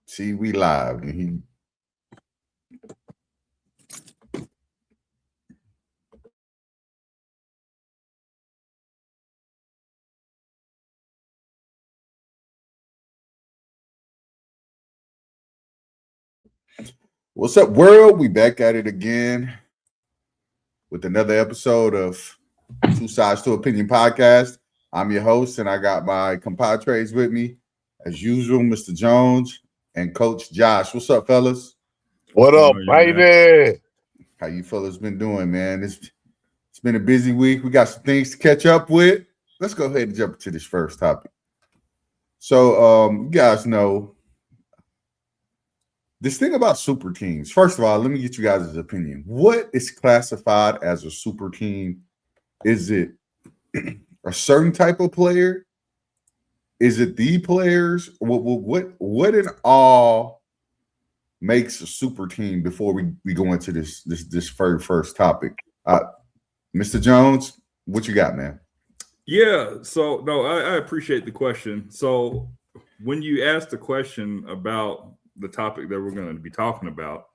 See, we live. What's up, world? We back at it again with another episode of Two Sides to Opinion podcast. I'm your host, and I got my compadres with me, as usual, Mr. Jones and Coach Josh. What's up, fellas? What up, baby? How you fellas been doing, man? It's been a busy week. We got some things to catch up with. Let's go ahead and jump into this first topic. So, you guys know this thing about super teams. First of all, let me get you guys' opinion. What is classified as a super team? Is it a certain type of player? Is it the players? What in all makes a super team before we go into this very first topic? Mr. Jones, what you got, man? Yeah, so no, I appreciate the question. So when you asked the question about the topic that we're going to be talking about,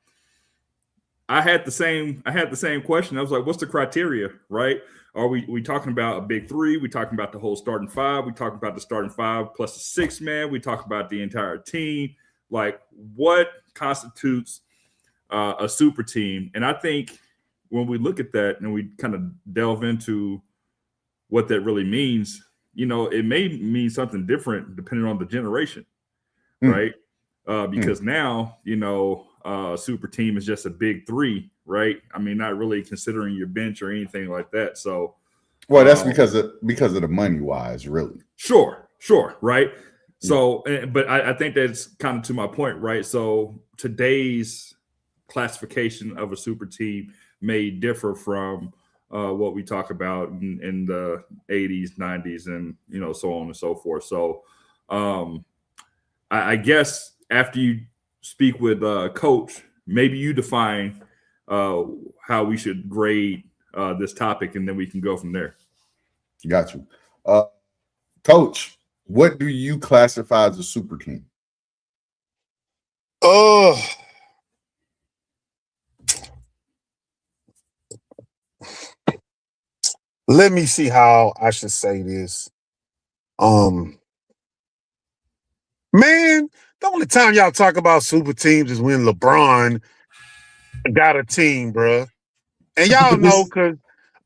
I had the same question. I was like, what's the criteria, right? Are we talking about a big three? We talking about the whole starting five? We talking about the starting five plus the 6-man? We talk about the entire team? Like, what constitutes a super team? And I think when we look at that and we kind of delve into what that really means, you know, it may mean something different depending on the generation, right? Because now, you know, super team is just a big three, right? I mean, not really considering your bench or anything like that. So, well, that's because of the money wise, really. Sure, right? So, but I think that's kind of to my point, right? So today's classification of a super team may differ from what we talk about in the 80s, 90s, and, you know, so on and so forth. So I guess after you speak with Coach, maybe you define how we should grade this topic, and then we can go from there. Got you. Coach, what do you classify as a super team? Let me see how I should say this. Man, the only time y'all talk about super teams is when LeBron got a team, bruh. And y'all know, because,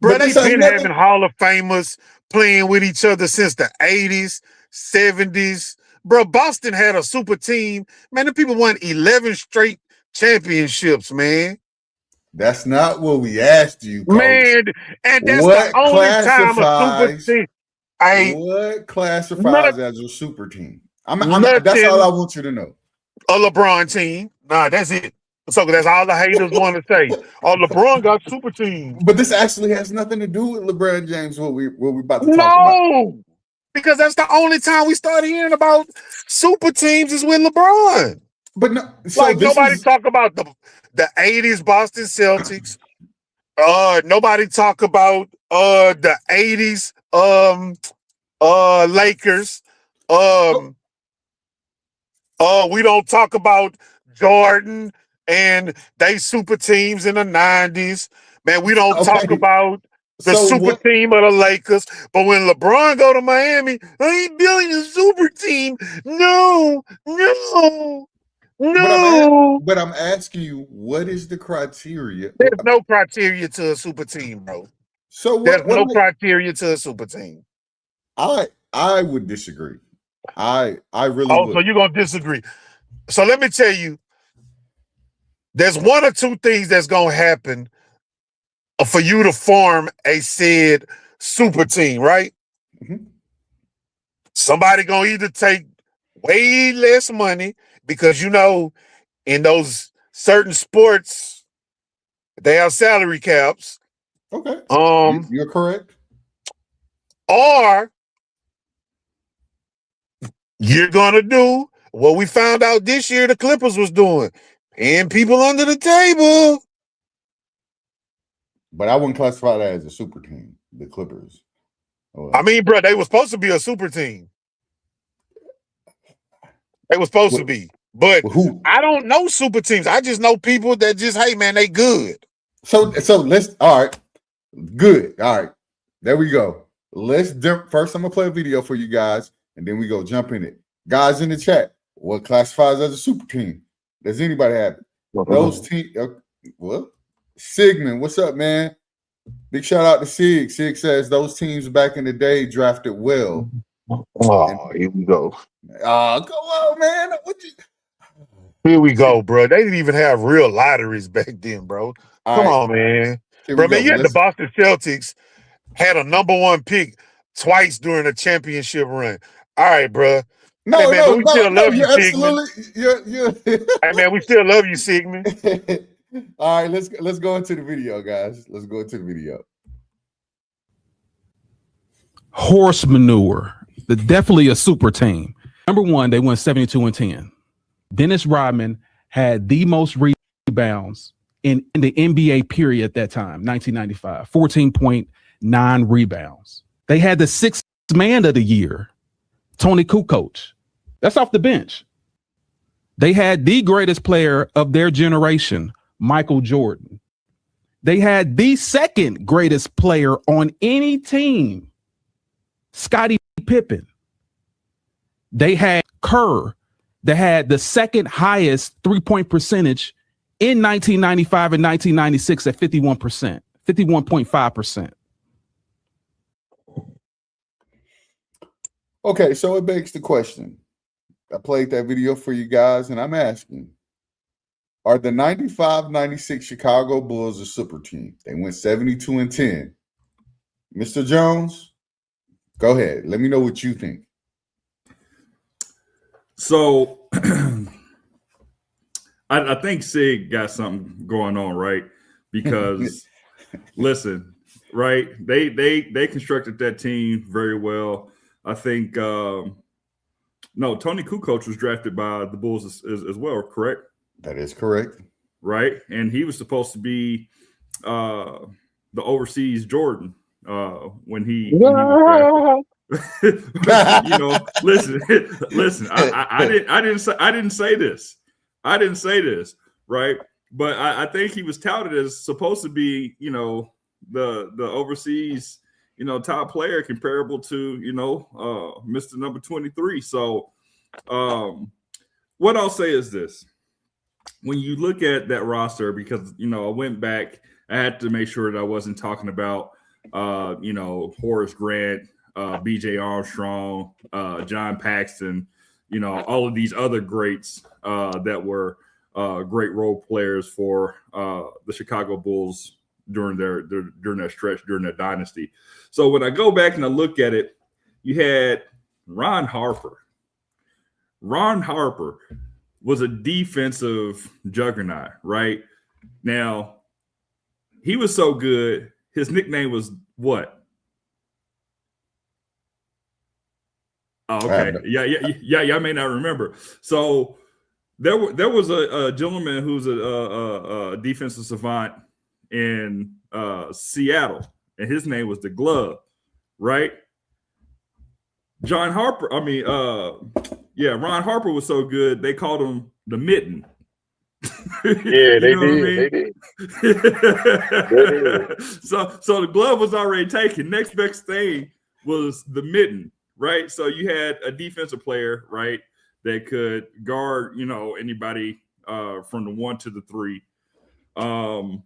bruh, they've been having Hall of Famers playing with each other since the 80s, 70s. Bruh, Boston had a super team. Man, the people won 11 straight championships, man. That's not what we asked you, Coach. Man, and that's the only time a super team. What classifies as a super team? That's all I want you to know. A LeBron team. Nah, that's it. So that's all the haters want to say. Oh, LeBron got super team. But this actually has nothing to do with LeBron James. What we about to talk about? No, because that's the only time we started hearing about super teams is with LeBron. But no, so like nobody talk about the 80s Boston Celtics. Nobody talk about the 80s Lakers. We don't talk about Jordan and they super teams in the 90s. Man, we don't talk about the super team of the Lakers. But when LeBron go to Miami, I ain't building a super team. No. But I'm asking you, what is the criteria? There's no criteria to a super team, bro. So there's no criteria to a super team. I would disagree. I really would. So you're gonna disagree. So let me tell you, there's one or two things that's gonna happen for you to form a said super team, right? Mm-hmm. Somebody gonna either take way less money because, you know, in those certain sports, they have salary caps. Okay. You're correct. Or you're gonna do what we found out this year the Clippers was doing, paying people under the table. But I wouldn't classify that as a super team, the Clippers. I mean, bro, they were supposed to be a super team. They were supposed to be. But Who? I don't know super teams. I just know people that just, hey man, they good. So let's all right. Good. All right. There we go. Let's jump. First, I'm gonna play a video for you guys, and then we go jump in it. Guys in the chat, what classifies as a super team? Does anybody have it? Those team. Well, Sigmund, what's up, man? Big shout out to Sig. Sig says those teams back in the day drafted well. Oh, here we go. Oh, come on, man. Here we go, bro. They didn't even have real lotteries back then, bro. Come on, man. Bro, man, you had the Boston Celtics had a #1 pick twice during a championship run. All right, bro. No, hey, man, no, we still love you, absolutely. Sigmund. Hey, man, we still love you, Sigmund. All right, let's go into the video, guys. Let's go into the video. Horse manure. Definitely a super team. Number one, they went 72-10. Dennis Rodman had the most rebounds in the NBA period at that time, 1995, 14.9 rebounds. They had the sixth man of the year, Tony Kukoc. That's off the bench. They had the greatest player of their generation, Michael Jordan. They had the second greatest player on any team, Scottie Pippen. They had Kerr, that had the second highest three-point percentage in 1995 and 1996 at 51%, 51.5%. Okay, so it begs the question. I played that video for you guys, and I'm asking, are the 95-96 Chicago Bulls a super team? They went 72-10. Mr. Jones, go ahead. Let me know what you think. So I think Sig got something going on, right? Because listen, right? They constructed that team very well. I think Tony Kukoc was drafted by the Bulls as well, correct? That is correct. Right. And he was supposed to be the overseas Jordan when he was listen. I didn't say this. Right. But I think he was touted as supposed to be, the overseas, top player comparable to, Mr. Number 23. So what I'll say is this. When you look at that roster, because, I went back, I had to make sure that I wasn't talking about, Horace Grant, BJ Armstrong, John Paxton, all of these other greats that were great role players for the Chicago Bulls during their stretch, during their dynasty. So when I go back and I look at it, you had Ron Harper. Ron Harper was a defensive juggernaut, right? Now, he was so good, his nickname was what? Oh, okay. Yeah. I may not remember. So there was a gentleman who's a defensive savant in Seattle, and his name was the Glove, right? Ron Harper was so good they called him the Mitten. Yeah, they did. So the Glove was already taken. Next best thing was the Mitten, right? So you had a defensive player, right, that could guard, anybody from the 1 to the 3. Of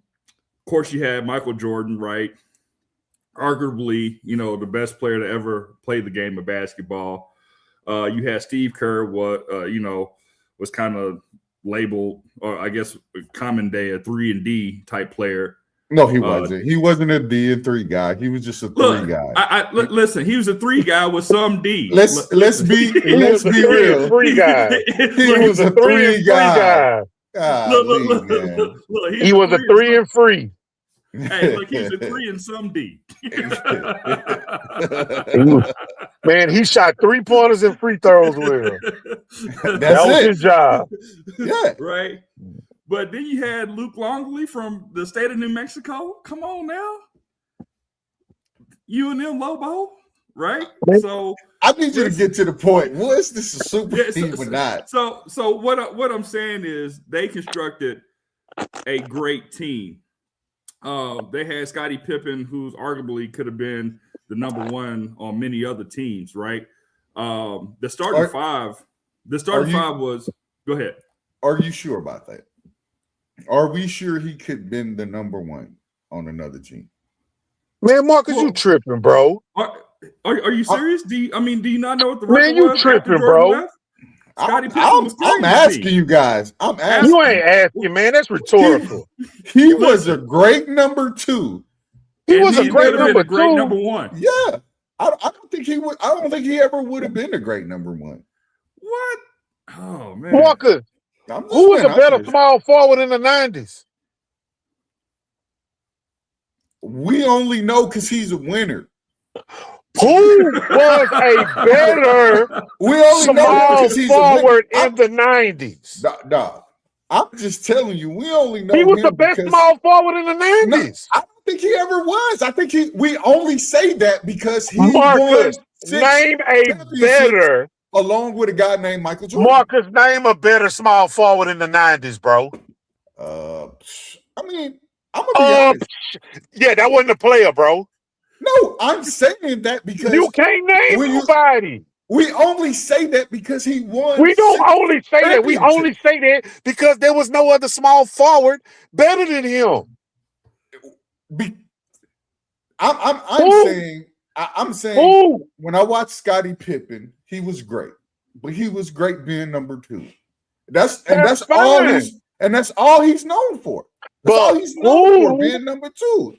course, you had Michael Jordan, right? Arguably, the best player to ever play the game of basketball. You had Steve Kerr, was kind of labeled, or I guess common day, a 3-and-D type player. No, he wasn't. He wasn't a D and 3 guy. He was just a 3 guy. Listen, he was a 3 guy with some D. Let's be real. 3 guy. He was a 3 guy. Look, he was a 3 and free. Hey, look, he's a 3 and some D. Man, he shot 3-pointers and free throws with him. That was his job. Yeah. Right. But then you had Luke Longley from the state of New Mexico. Come on now. UNM Lobo. right? So I need you to get to the point. Was this a super yeah, team or not? So what I'm saying is they constructed a great team. They had Scottie Pippen, who's arguably could have been the number one on many other teams, right? The starting five was. Go ahead. Are you sure about that? Are we sure he could have been the number one on another team? Man, Marcus, you tripping, bro? Are you serious? Do you not know what the record was? Man, you tripping, bro? I'm asking you guys. I'm asking. You ain't asking, man. That's rhetorical. He was a great number two. He was a great number two. Number one. Yeah. I don't think he would. I don't think he ever would have been a great number one. What? Oh man, Marcus. Who was a better small forward in the 90s? We only know because he's a winner. Who was a better small forward in the 90s? Dog, I'm just telling you, we only know he was the best small forward in the 90s. No, I don't think he ever was. I think we only say that because he Marcus, won name a better. Along with a guy named Michael Jordan. Marcus, name a better small forward in the 90s, bro. I mean, I'm gonna be honest. Yeah, that wasn't a player, bro. No, I'm saying that because you can't name nobody. We only say that because he won. We don't only say that. We only say that because there was no other small forward better than him. I'm saying when I watched Scottie Pippen, he was great, but he was great being number two. That's all he's known for. That's all he's known for, being number two.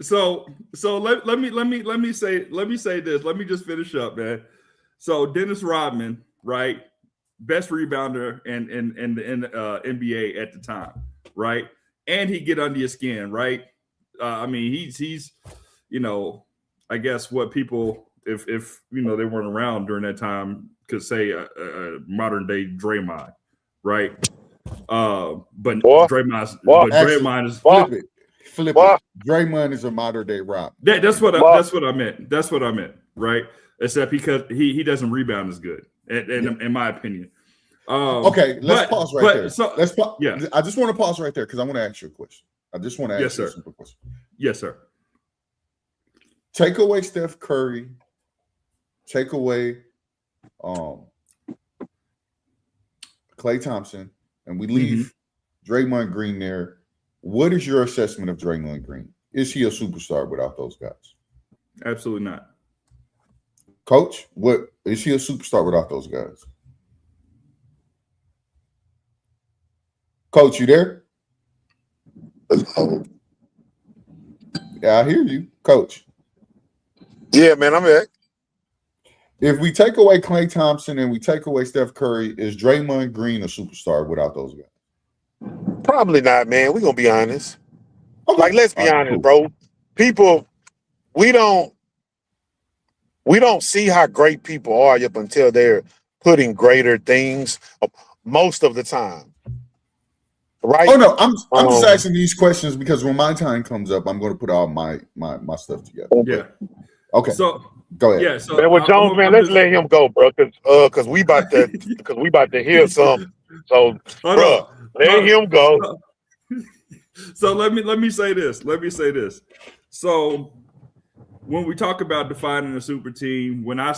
So let me say this. Let me just finish up, man. So Dennis Rodman, right, best rebounder in the NBA at the time, right, and he get under your skin, right. I mean, he's I guess what people, if they weren't around during that time, could say a modern day Draymond, right? But Draymond is flip it. Draymond is a modern day Rob. That's what I meant. That's what I meant, right? Except because he doesn't rebound as good, in my opinion. Okay, let's pause right there. So I just want to pause right there because I want to ask you a question. I just want to ask you a simple question. Yes, sir. Take away Steph Curry. Take away Klay Thompson, and we leave Draymond Green there. What is your assessment of Draymond Green? Is he a superstar without those guys? Absolutely not. Coach, what is he a superstar without those guys? Coach, you there? Yeah, I hear you, Coach. Yeah, man, I'm back. If we take away Klay Thompson and we take away Steph Curry, is Draymond Green a superstar without those guys? Probably not, man. We're gonna be honest. Okay. Like, let's be honest, bro. People, we don't see how great people are up until they're putting greater things most of the time. Right? Oh no, I'm just asking these questions because when my time comes up, I'm going to put all my stuff together. Yeah. Okay. So go ahead. Yeah. So man, with Jones, man, let's let him go, bro, because we about to hear something. So, bro, let him go. So let me say this. So when we talk about defining a super team, when I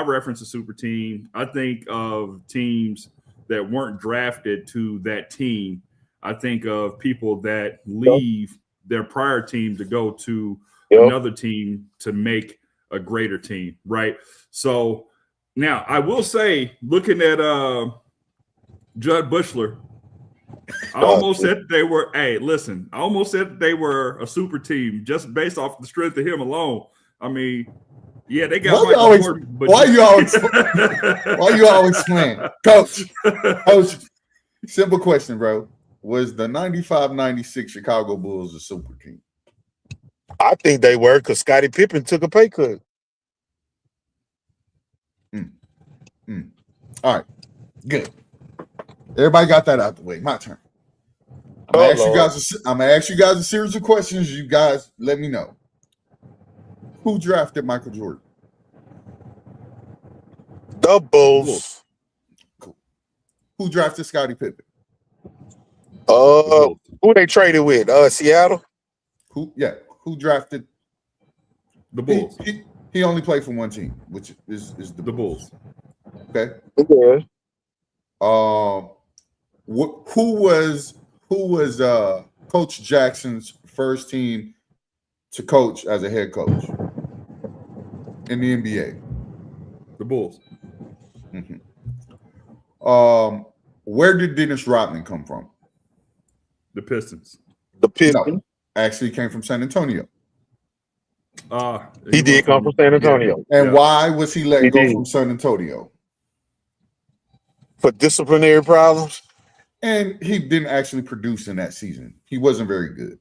reference a super team, I think of teams that weren't drafted to that team. I think of people that leave their prior team to go to another team to make a greater team, right? So now I will say, looking at Judd Bushler, I almost said they were. Hey, listen, I almost said they were a super team just based off the strength of him alone. I mean, yeah, they got. Why you always playing, Coach? Simple question, bro. Was the 95-96 Chicago Bulls a super team? I think they were because Scottie Pippen took a pay cut. All right, good. Everybody got that out the way. My turn. I'm gonna ask you guys a series of questions. You guys let me know. Who drafted Michael Jordan? The Bulls. Cool. Who drafted Scottie Pippen? Who they traded with? Seattle. Who drafted The Bulls. He only played for one team, which is the Bulls. Okay. Yeah. Who was Coach Jackson's first team to coach as a head coach in the NBA? The Bulls. Mm-hmm. Where did Dennis Rodman come from? The Pistons. The Pistons. No, actually came from San Antonio. He did come from San Antonio. Yeah. And why was he let go from San Antonio? For disciplinary problems. And he didn't actually produce in that season. He wasn't very good,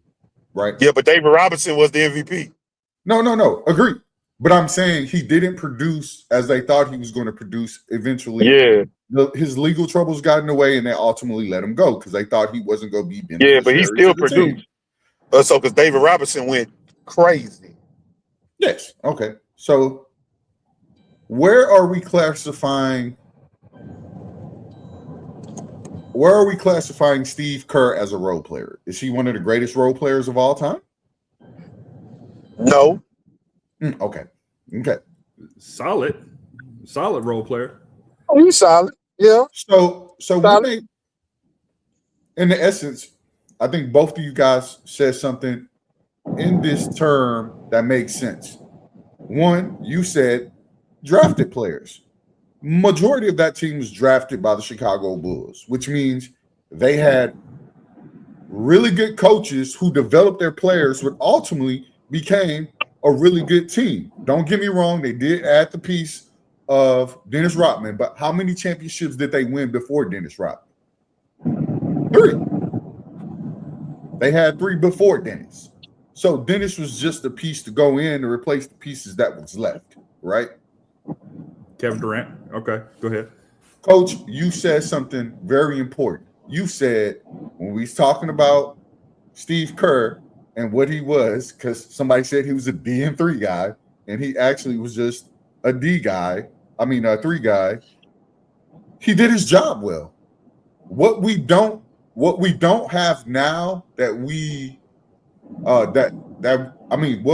right? Yeah, but David Robinson was the MVP. No. Agreed. But I'm saying he didn't produce as they thought he was going to produce eventually. Yeah. His legal troubles got in the way, and they ultimately let him go because they thought he wasn't going to be beneficial. Yeah, but he still produced. So because David Robinson went crazy. Yes. Okay. So where are we classifying Steve Kerr as a role player? Is he one of the greatest role players of all time? No. Okay. Solid role player. Oh, he's solid. Yeah. So solid. we in the essence, I think both of you guys said something in this term that makes sense. One, you said drafted players. Majority of that team was drafted by the Chicago Bulls, which means they had really good coaches who developed their players, but ultimately became a really good team. Don't get me wrong, they did add the piece of Dennis Rodman, but how many championships did they win before Dennis Rodman? 3. They had 3 before Dennis. So Dennis was just a piece to go in to replace the pieces that was left, right? Kevin Durant. Okay, go ahead. Coach, you said something very important. You said when we was talking about Steve Kerr and what he was, because somebody said he was a D and 3 guy, and he actually was just a D guy. I mean, a 3 guy. He did his job well. What we don't have now what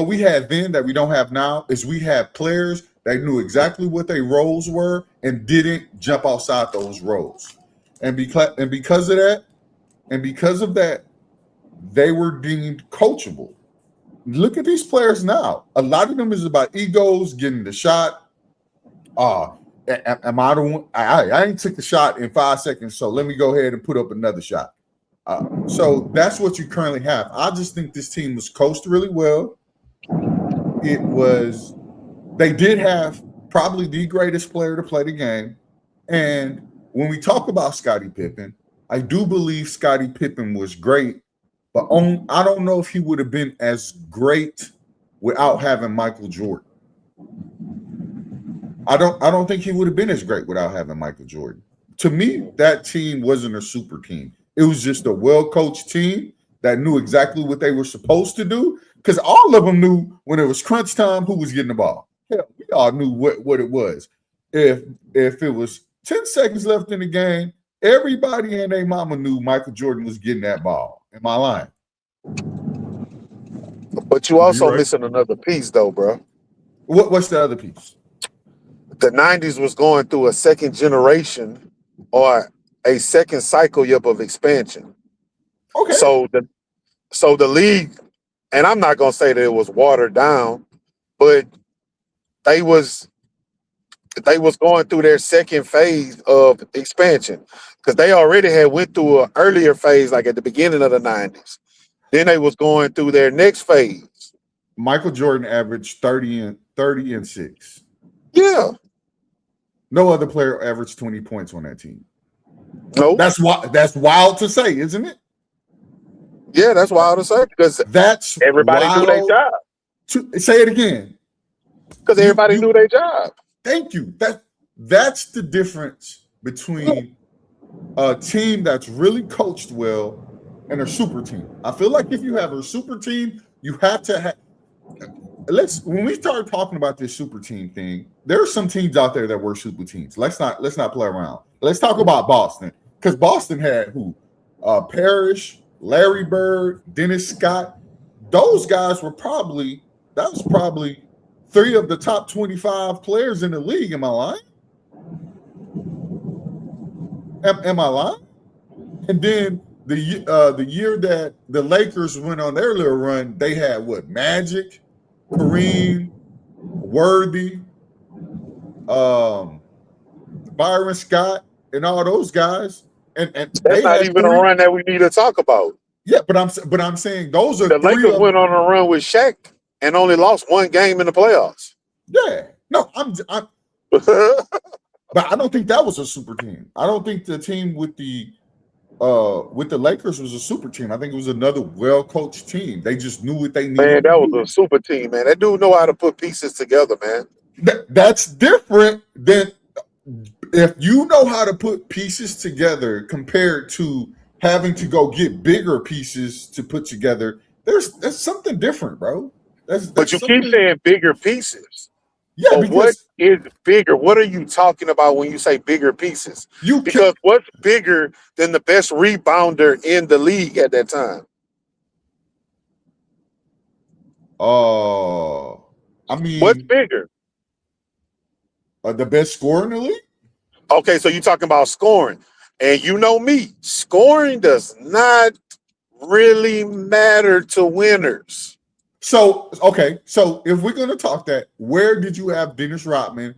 we had then that we don't have now is we have players that knew exactly what their roles were and didn't jump outside those roles. And because of that, they were deemed coachable. Look at these players now. A lot of them is about egos, getting the shot. Am I the one? I ain't took the shot in 5 seconds, so let me go ahead and put up another shot. So that's what you currently have. I just think this team was coached really well. They did have probably the greatest player to play the game. And when we talk about Scottie Pippen, I do believe Scottie Pippen was great, but I don't know if he would have been as great without having Michael Jordan. I don't think he would have been as great without having Michael Jordan. To me, that team wasn't a super team. It was just a well-coached team that knew exactly what they were supposed to do, because all of them knew when it was crunch time who was getting the ball. Hell, we all knew what it was. If it was 10 seconds left in the game, everybody and their mama knew Michael Jordan was getting that ball. Am I lying? But you also missing another piece, though, bro. What's the other piece? The 90s was going through a second generation or a second cycle of expansion. Okay. So the league, and I'm not gonna say that it was watered down, but they was going through their second phase of expansion, because they already had went through an earlier phase, like at the beginning of the 90s. Then they was going through their next phase. Michael Jordan averaged 30 and 6. Yeah. No other player averaged 20 points on that team. No. That's wild to say, isn't it? Yeah, that's wild to say, because everybody knew their job. Say it again. Because everybody knew their job. Thank you. That's the difference between a team that's really coached well and a super team. I feel like if you have a super team, you have to have. when we start talking about this super team thing, there are some teams out there that were super teams. Let's not play around. Let's talk about Boston, because Boston had who? Parrish, Larry Bird, Dennis Scott. Those guys were probably 3 of the top 25 players in the league. Am I lying? Am I lying? And then the year that the Lakers went on their little run, they had what? Magic, Kareem, Worthy, Byron Scott, and all those guys. And that's not even a run that we need to talk about. Yeah, but I'm saying those are the Lakers went on a run with Shaq and only lost 1 game in the playoffs. Yeah, no, but I don't think that was a super team. I don't think the team with the Lakers was a super team. I think it was another well-coached team. They just knew what they needed. Man, that was a super team, man. That dude know how to put pieces together, man. That's different than if you know how to put pieces together compared to having to go get bigger pieces to put together. That's something different, bro. But you keep saying bigger pieces. Yeah, but what is bigger? What are you talking about when you say bigger pieces? Because what's bigger than the best rebounder in the league at that time? I mean, what's bigger? The best scorer in the league? Okay, so you're talking about scoring. And you know me, scoring does not really matter to winners. So, okay, so if we're going to talk that, where did you have Dennis Rodman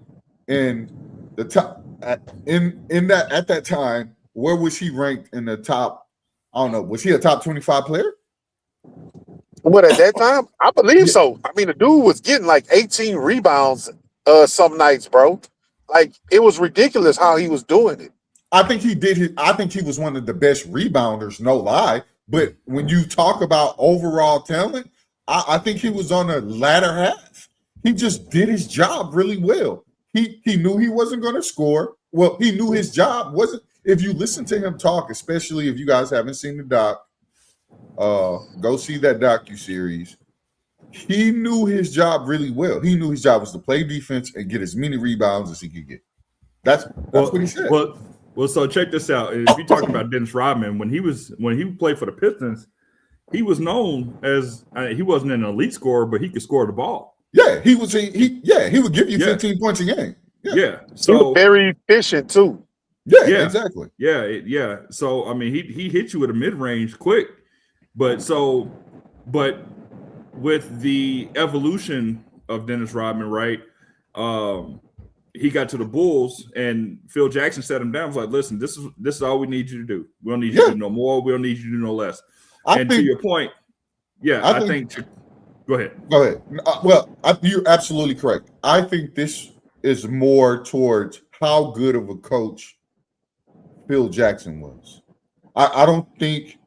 in the top at that time? Where was he ranked in the top? I don't know. Was he a top 25 player? What, at that time? I believe so. I mean, the dude was getting like 18 rebounds some nights, bro. Like, it was ridiculous how he was doing it. I think he did. I think he was one of the best rebounders, no lie. But when you talk about overall talent, I think he was on the latter half. He just did his job really well. He knew he wasn't going to score. Well, he knew his job wasn't. If you listen to him talk, especially if you guys haven't seen the doc, go see that docuseries. He knew his job really well. He knew his job was to play defense and get as many rebounds as he could get. That's what he said. Well, so check this out. If you're talking about Dennis Rodman, when he played for the Pistons, he was known as he wasn't an elite scorer, but he could score the ball. Yeah, he would give you 15 points a game. Yeah. So he was very efficient too. Yeah, exactly. Yeah. So I mean, he hit you with a mid range quick, but with the evolution of Dennis Rodman, right? He got to the Bulls, and Phil Jackson set him down. Was like, "Listen, this is all we need you to do. We don't need you to do no more. We don't need you to do no less." To your point, I think. Go ahead. You're absolutely correct. I think this is more towards how good of a coach Phil Jackson was. I don't think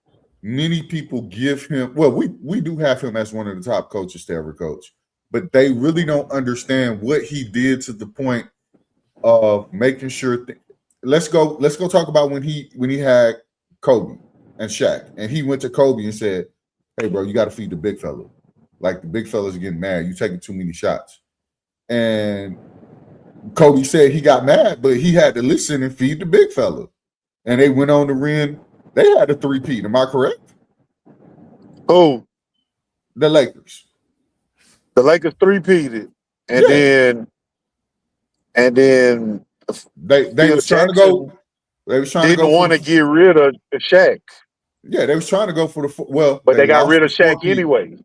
many people give him. Well, we do have him as one of the top coaches to ever coach, but they really don't understand what he did to the point of making sure. Let's go talk about when he had Kobe and Shaq, and he went to Kobe and said, "Hey, bro, you got to feed the big fella. Like, the big fella's getting mad. You taking too many shots." And Kobe said he got mad, but he had to listen and feed the big fella. And they went on to win. They had a 3-peat. Am I correct? Oh, the Lakers. The Lakers 3-peated, and then they was trying to go. They was trying to go. Didn't want to get rid of Shaq. Yeah, they was trying to go for but they got rid of Shaq anyway.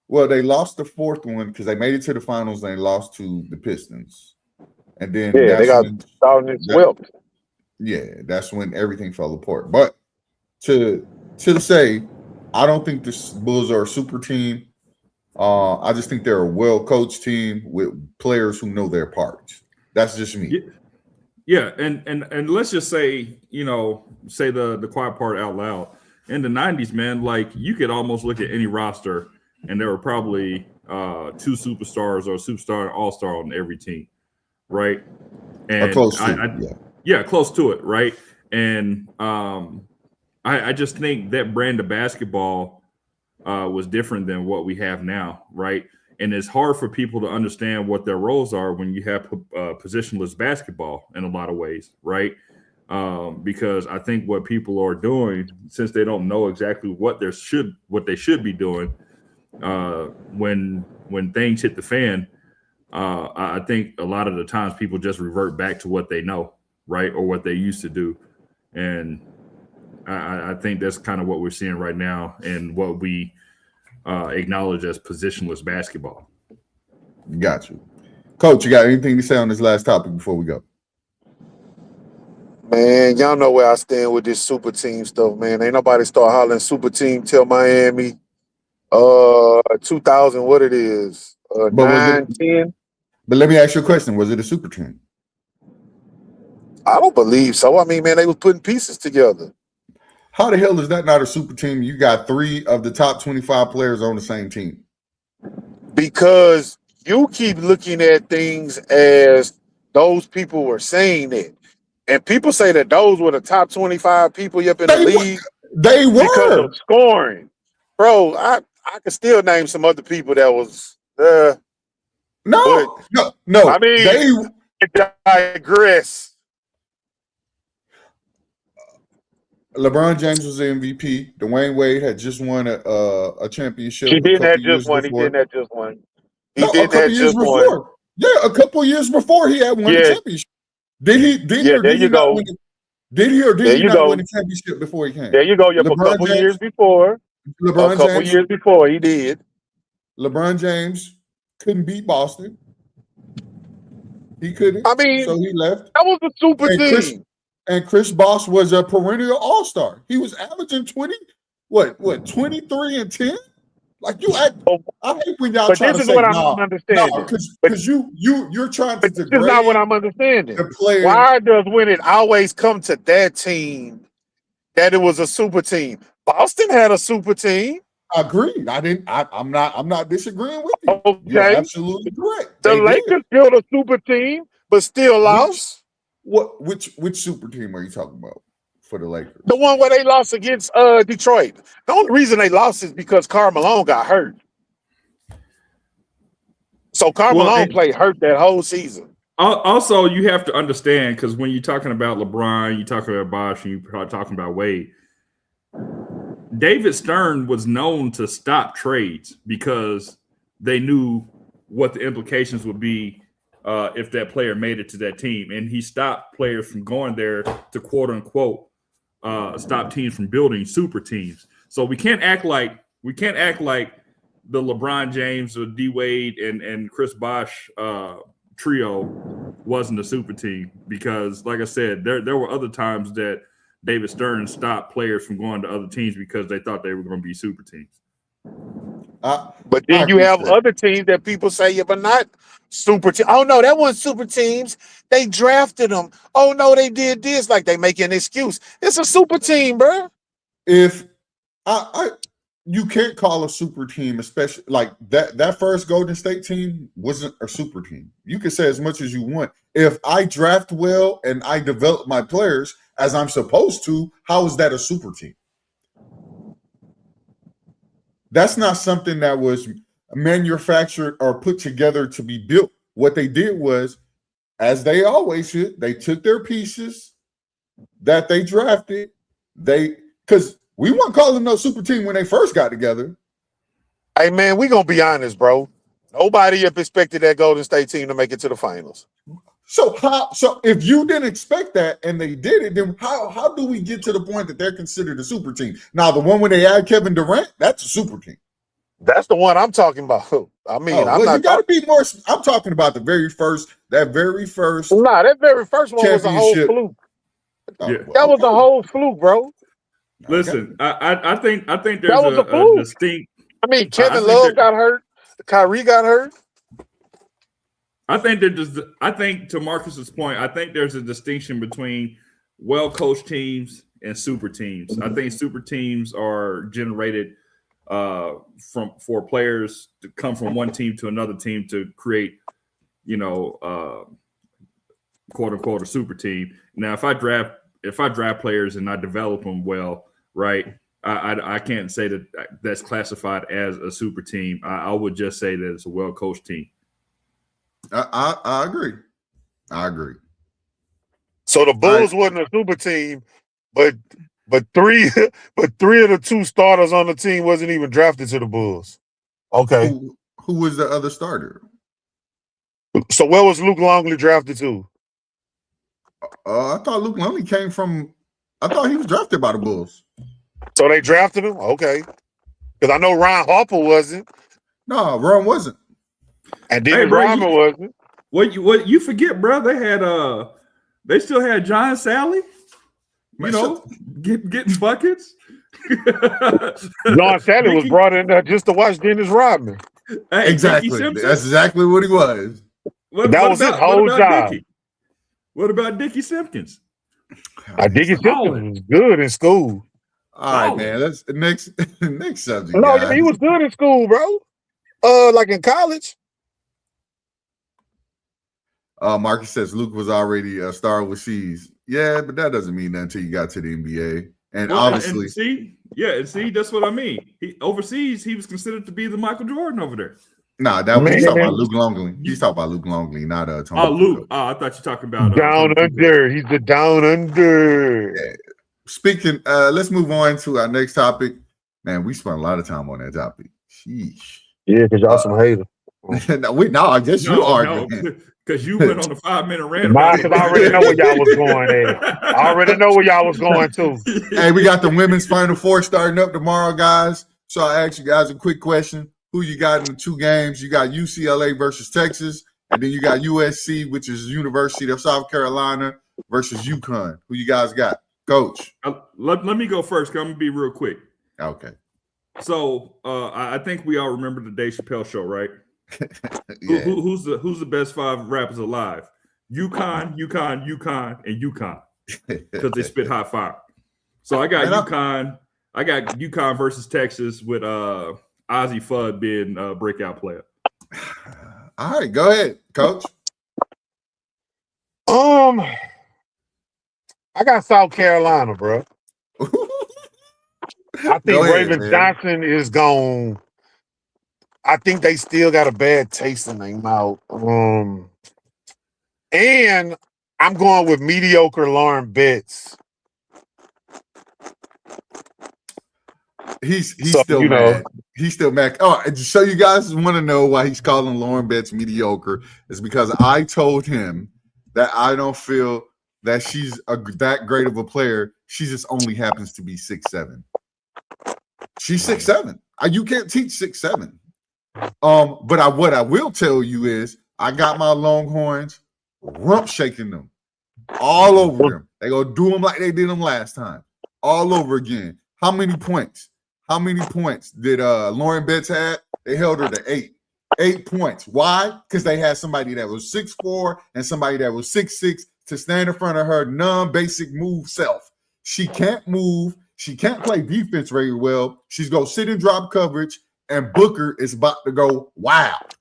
Well, they lost the 4th one because they made it to the finals. And they lost to the Pistons, and then they got swept. Yeah, that's when everything fell apart. But to say, I don't think the Bulls are a super team. I just think they're a well-coached team with players who know their parts. That's just me. Yeah, and let's just say, say the quiet part out loud. In the 90s, man, like, you could almost look at any roster and there were probably 2 superstars or a superstar and all-star on every team, right? And close to it, right? And I just think that brand of basketball was different than what we have now, right? And it's hard for people to understand what their roles are when you have positionless basketball in a lot of ways, right? Because I think what people are doing, since they don't know exactly what they should be doing, when things hit the fan, I think a lot of the times people just revert back to what they know, right, or what they used to do, and I think that's kind of what we're seeing right now, and what we acknowledge as positionless basketball. Got you, Coach. You got anything to say on this last topic before we go? Man, y'all know where I stand with this super team stuff, man. Ain't nobody start hollering super team till Miami 2000, what it is, 9, 10. But let me ask you a question. Was it a super team? I don't believe so. I mean, man, they was putting pieces together. How the hell is that not a super team? You got 3 of the top 25 players on the same team. Because you keep looking at things as those people were saying it. And people say that those were the top 25 people up in the league. They were. Because of scoring. Bro, I could still name some other people that was No. I mean, they digress. LeBron James was the MVP. Dwayne Wade had just won a championship. He didn't have just one. He didn't have just one. A couple years before. Yeah, a couple years before he had won the championship. Did he? Did he? Or did he not win the championship before he came? There you go. Yeah, a couple years before. Years before he did. LeBron James couldn't beat Boston. He couldn't. I mean, so he left. That was a super team. And Chris Bosh was a perennial all-star. He was averaging 23 and 10? Like I hate when y'all try to say, what I'm understanding. Because you're trying to degrade. This is not what I'm understanding. The player. Why does when it always come to that team that it was a super team? Boston had a super team. Agreed. I'm not disagreeing with you. Okay. You're absolutely correct. The Lakers built a super team, but still lost. Which super team are you talking about for the Lakers? The one where they lost against Detroit. The only reason they lost is because Karl Malone got hurt. So Karl Malone played hurt that whole season. Also, you have to understand, because when you're talking about LeBron, you're talking about Bosh, and you're talking about Wade, David Stern was known to stop trades because they knew what the implications would be if that player made it to that team. And he stopped players from going there to quote unquote stop teams from building super teams. So we can't act like the LeBron James or D Wade and Chris Bosh trio wasn't a super team, because like I said, there were other times that David Stern stopped players from going to other teams because they thought they were going to be super teams. But then you have other teams that people say, yeah, but not super team. Oh no, that wasn't super teams. They drafted them. Oh no, they did this. Like they make an excuse. It's a super team, bro. If you can't call a super team, especially like that first Golden State team wasn't a super team. You can say as much as you want. If I draft well and I develop my players as I'm supposed to, how is that a super team? That's not something that was manufactured or put together to be built. What they did was, as they always should, they took their pieces that they drafted. Because we weren't calling no super team when they first got together. Hey, man, we going to be honest, bro. Nobody expected that Golden State team to make it to the finals. So if you didn't expect that and they did it, then how do we get to the point that they're considered a super team? Now, the one when they add Kevin Durant, that's a super team. That's the one I'm talking about. I mean, you got to be more. I'm talking about that very first. That very first one was a whole fluke. That was a whole fluke, bro. Listen, I think there's a distinct. I mean, Kevin Love got hurt. Kyrie got hurt. I think to Marcus's point, I think there's a distinction between well-coached teams and super teams. I think super teams are generated for players to come from one team to another team to create, quote unquote, a super team. Now, if I draft players and I develop them well, right, I can't say that that's classified as a super team. I would just say that it's a well coached team. I agree. I agree. So the Bulls wasn't a super team, but three of the 2 starters on the team wasn't even drafted to the Bulls. Okay. Who was the other starter? So where was Luke Longley drafted to? I thought Luke Longley came from. I thought he was drafted by the Bulls. So they drafted him? Okay. Because I know Ron Harper wasn't. No, Ron wasn't. And Dennis Rodman wasn't. What you forget, bro? They still had John Sally. You know, getting buckets. John Sally was brought in there just to watch Dennis Rodman. Hey, exactly. That's exactly what he was. That was his whole job. What about Dickie Simpkins? Dickie Simpkins was good in school. All right, man. Let's next subject. No, guys. he was good in school, bro. Like in college. Marcus says Luke was already a star with C's. Yeah, but that doesn't mean nothing until you got to the NBA. And obviously, see, that's what I mean. Overseas, he was considered to be the Michael Jordan over there. Nah, that was talking about Luke Longley. He's talking about Luke Longley, not Tony. Oh, Luke. I thought you were talking about Down Under. He's the Down Under. Yeah. Speaking, let's move on to our next topic. Man, we spent a lot of time on that topic. Sheesh. Yeah, because y'all some haters. I guess you are. Because you went on a 5-minute rant. Because I already know where y'all was going at. I already know where y'all was going to. Hey, we got the women's Final Four starting up tomorrow, guys. So I ask you guys a quick question. Who you got in the 2 games? You got UCLA versus Texas, and then you got USC, which is University of South Carolina, versus UConn. Who you guys got? Coach. Let me go first, because I'm going to be real quick. Okay. So I think we all remember the Dave Chappelle show, right? Yeah. Who's the best 5 rappers alive? UConn, and UConn, because they spit hot fire. So I got UConn. I got UConn versus Texas with Ozzie Fudd being a breakout player. All right, go ahead, Coach. I got South Carolina, bro. I think Raven Johnson is gone. I think they still got a bad taste in their mouth. And I'm going with mediocre Lauren Betts. He's still mad. He's still mad. Oh, so you guys want to know why he's calling Lauren Betts mediocre? Is because I told him that I don't feel that she's that great of a player. She just only happens to be 6'7". She's 6'7". You can't teach 6'7". But what I will tell you is I got my Longhorns rump shaking them all over them. They gonna do them like they did them last time, all over again. How many points? How many points did Lauren Betts had? They held her to 8. 8 points. Why? Because they had somebody that was 6'4" and somebody that was 6'6" to stand in front of her non-basic move self. She can't move. She can't play defense very well. She's going to sit and drop coverage, and Booker is about to go wild.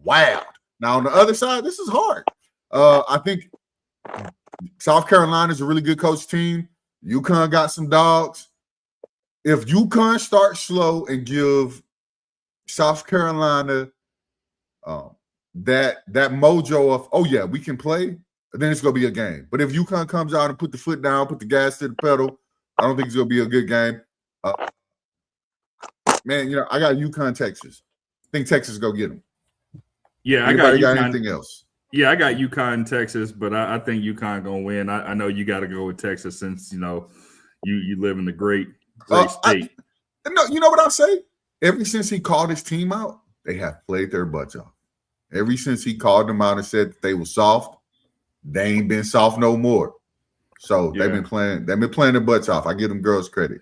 Wild. Now, on the other side, this is hard. I think South Carolina is a really good coach team. UConn got some dogs. If UConn starts slow and give South Carolina that mojo of, oh, yeah, we can play, then it's going to be a game. But if UConn comes out and put the foot down, put the gas to the pedal, I don't think it's going to be a good game. Man, I got UConn, Texas. I think Texas is going to get them. Yeah, Anybody I got UConn. Got anything else? Yeah, I got UConn, Texas, but I think UConn going to win. I know you got to go with Texas since, you live in the great state. No, you know what I'll say? Ever since he called his team out, they have played their butts off. Ever since he called them out and said that they were soft, they ain't been soft no more. So they've been playing their butts off. I give them girls credit.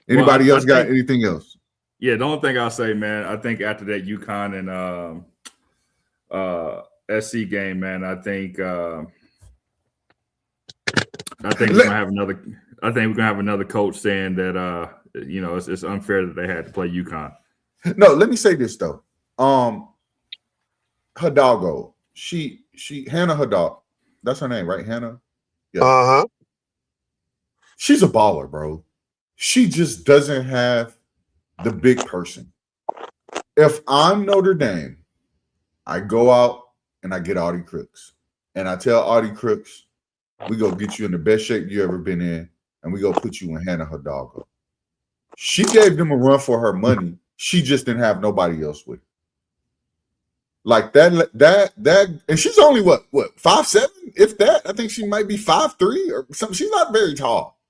Anybody else got anything else? Yeah, the only thing I'll say, man, I think after that UConn and SC game, man, I think we're gonna have another. I think we're gonna have another coach saying that it's unfair that they had to play UConn. No, let me say this though. Hidalgo, she Hannah Hidalgo. That's her name, right? Hannah. Yeah. Uh-huh. She's a baller, bro. She just doesn't have the big person. If I'm Notre Dame, I go out and I get Audie Crooks. And I tell Audie Crooks, we go get you in the best shape you ever been in, and we go put you in Hannah Hidalgo. She gave them a run for her money. She just didn't have nobody else with her. Like that, and she's only what 5'7", if that. I think she might be 5'3" or something. She's not very tall,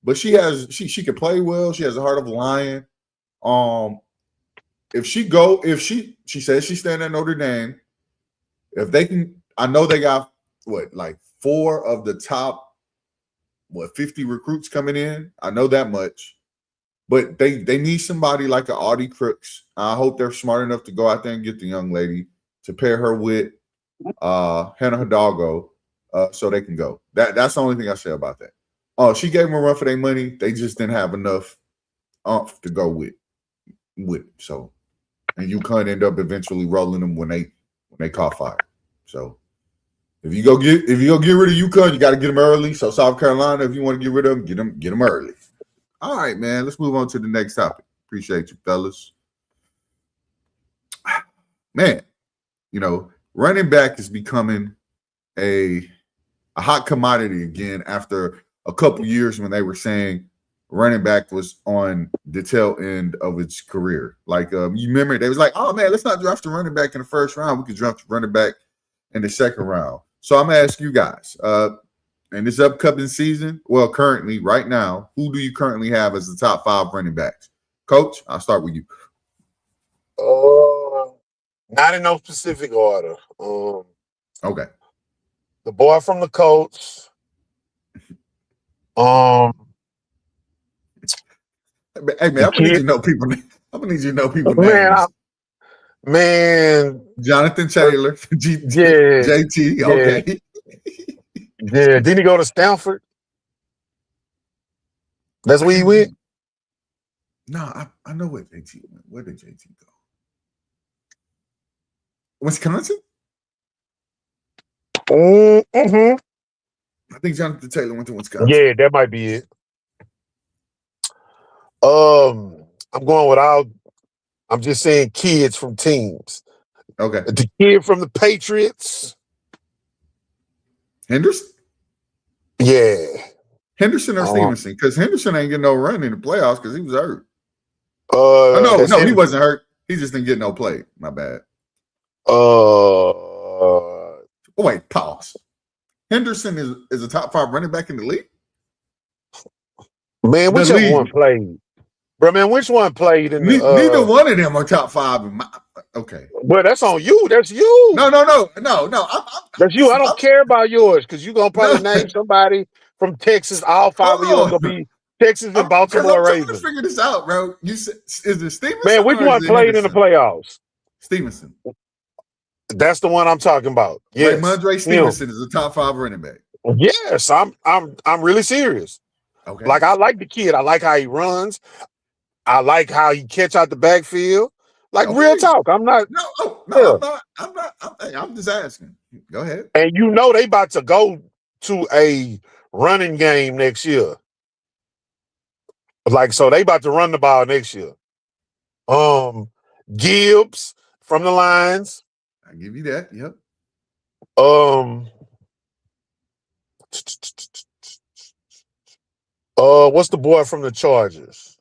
but she can play well. She has a heart of a lion. If she says she's staying at Notre Dame, if they can, I know they got like 4 of the top 50 recruits coming in. I know that much. But they need somebody like an Audie Crooks. I hope they're smart enough to go out there and get the young lady to pair her with Hannah Hidalgo so they can go. That's the only thing I say about that. She gave them a run for their money. They just didn't have enough to go with. So, and UConn end up eventually rolling them when they caught fire. So, if you go get rid of UConn, you got to get them early. So South Carolina, if you want to get rid of them, get them early. All right, man. Let's move on to the next topic. Appreciate you, fellas. Man, running back is becoming a hot commodity again after a couple years when they were saying running back was on the tail end of its career. Like, you remember, they was like, oh, man, let's not draft a running back in the first round. We could draft a running back in the second round. So I'm going to ask you guys, in this upcoming season, well, currently, right now, who do you currently have as the top 5 running backs? Coach, I'll start with you. Not in no specific order. Okay. The boy from the Colts. Hey, man, I'm gonna need you to know people. I'm gonna need you to know people names. Man, Jonathan Taylor, JT. Okay. Yeah, didn't he go to Stanford? That's where he went? No, I know where JT went. Where did JT go? Wisconsin? Mm-hmm. I think Jonathan Taylor went to Wisconsin. Yeah, that might be it. I'm going I'm just saying kids from teams. Okay. The kid from the Patriots. Henderson? Yeah. Henderson or Stevenson? Because Henderson ain't getting no run in the playoffs because he was hurt. No, he wasn't hurt. He just didn't get no play. My bad. Wait, pause. Henderson is a top 5 running back in the league? Man, which one played? Bro, man, which one played in the neither one of them are top 5 in my okay. Well, that's on you. That's you. No. That's you. I don't care about yours because you're gonna probably name somebody from Texas. All 5 of you are gonna be Texas and Baltimore Ravens. I'm trying to figure this out, bro. Is it Stevenson? Man, which one played in the playoffs? Stevenson. That's the one I'm talking about. Yes. Ramondre Stevenson is a top 5 running back. Yes, I'm really serious. Okay. Like, I like the kid. I like how he runs. I like how he catch out the backfield. Like, real talk. I'm not. I'm just asking. Go ahead. And they about to go to a running game next year. Like, so they about to run the ball next year. Gibbs from the Lions. I give you that. Yep. What's the boy from the Chargers?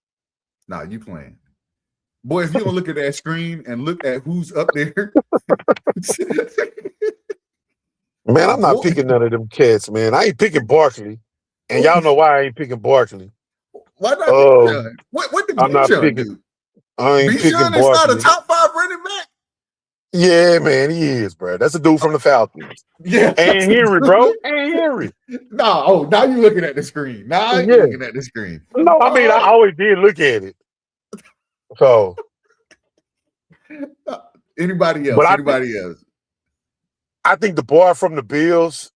Nah, you playing. Boy, if you don't look at that screen and look at who's up there. Man, I'm not picking none of them cats, man. I ain't picking Barkley. And y'all know why I ain't picking Barkley. Why not? What did I'm not picking. Do? I ain't picking Barkley. Bijan is not a top 5 running back. Yeah, man, he is, bro. That's a dude from the Falcons. Yeah. And Henry, bro. And Henry. Now you're looking at the screen. Now you're looking at the screen. No, I mean, I always did look at it. So. Anybody else? I think the boy from the Bills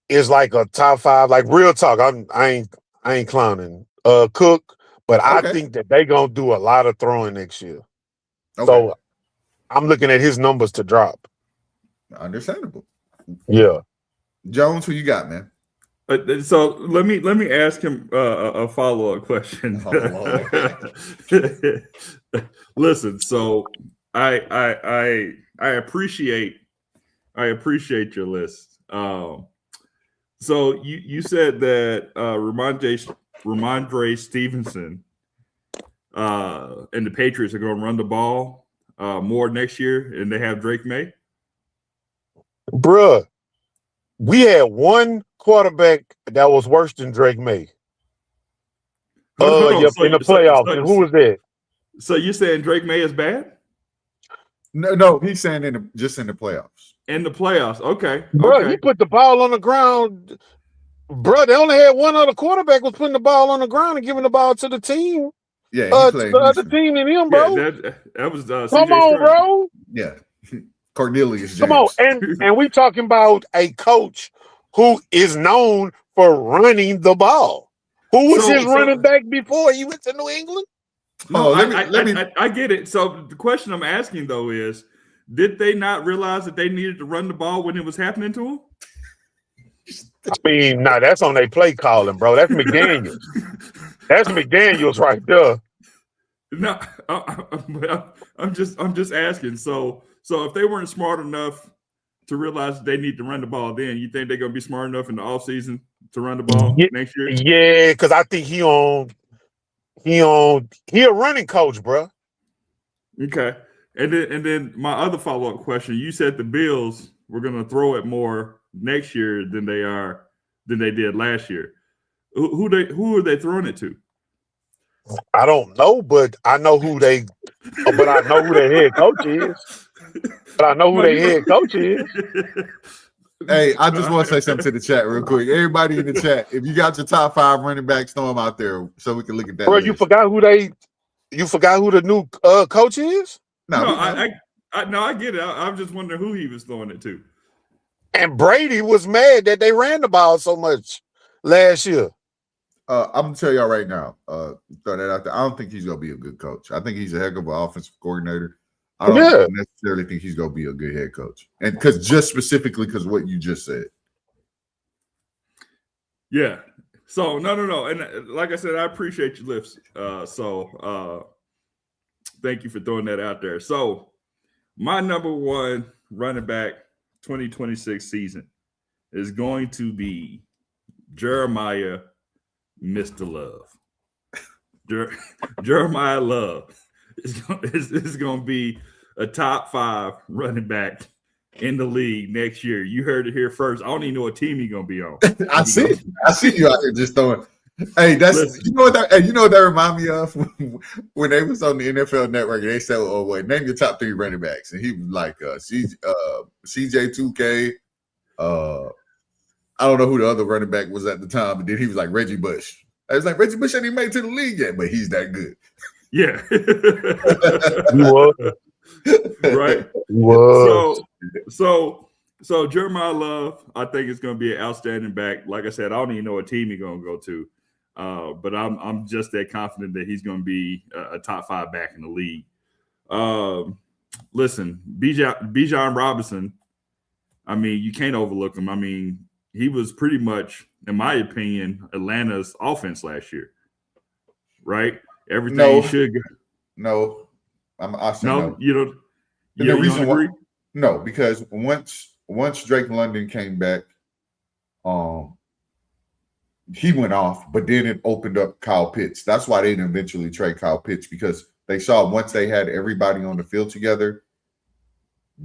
is like a top 5. Like, real talk, I ain't clowning. Cook, but I think that they gonna do a lot of throwing next year. Okay. So I'm looking at his numbers to drop. Understandable. Yeah. Jones, who you got, man? So let me ask him a follow up question. Oh, Listen, so I appreciate your list. So you said that Ramondre Stevenson and the Patriots are going to run the ball more next year, and they have Drake May. Bruh, we had one quarterback that was worse than Drake May. Hold on. Yep, in the playoffs. And who was that? So you're saying Drake May is bad? No, he's saying just in the playoffs. In the playoffs, okay. Bro, okay. he put the ball on the ground. Bro, they only had one other quarterback was putting the ball on the ground and giving the ball to the team. Yeah, to the other team than him, bro. Yeah, that was Come CJ on, Stroud. bro. Yeah, Cornelius James. Come on, and we talking about a coach who is known for running the ball. Who was his running back before he went to New England? No, I get it. So the question I'm asking though is, did they not realize that they needed to run the ball when it was happening to them? I mean, that's on their play calling, bro. That's McDaniels. That's McDaniels right there. No, I'm just asking. So if they weren't smart enough to realize they need to run the ball, then you think they're gonna be smart enough in the offseason to run the ball next year? Yeah, because I think he a running coach, bro. Okay, and then my other follow-up question: you said the Bills were gonna throw it more next year than they did last year. Who are they throwing it to? I don't know, but I know who their head coach is. But I know who their head coach is. Hey, I just want to say something to the chat real quick. Everybody in the chat, if you got your top 5 running backs, throw them out there so we can look at that. Bro, list. you forgot who the new coach is? I get it. I'm just wondering who he was throwing it to. And Brady was mad that they ran the ball so much last year. I'm gonna tell y'all right now. Throw that out there. I don't think he's gonna be a good coach. I think he's a heck of an offensive coordinator. I don't necessarily think he's gonna be a good head coach, and because what you just said. Yeah. So no, and like I said, I appreciate your lifts. Thank you for throwing that out there. So my number one running back 2026 season is going to be Jeremiah Mr. Love. Jeremiah Love is going to be a top 5 running back in the league next year. You heard it here first. I don't even know what team he's going to be on. I see you out there just throwing. Hey, you know what that remind me of when they was on the NFL Network and they said, "Oh, wait, name your top 3 running backs," and he was like, CJ2K. I don't know who the other running back was at the time, but then he was like Reggie Bush. I was like, Reggie Bush ain't even made it to the league yet, but he's that good. Yeah, he was right. He was. So Jeremiah Love, I think it's going to be an outstanding back. Like I said, I don't even know what team he's going to go to, but I'm just that confident that he's going to be a top 5 back in the league. Listen, Bijan Robinson. I mean, you can't overlook him. I mean, he was pretty much, in my opinion, Atlanta's offense last year. Right? Everything should go. No. I say no. You don't. The reason agree? No, because once Drake London came back, he went off, but then it opened up Kyle Pitts. That's why they didn't eventually trade Kyle Pitts, because they saw once they had everybody on the field together,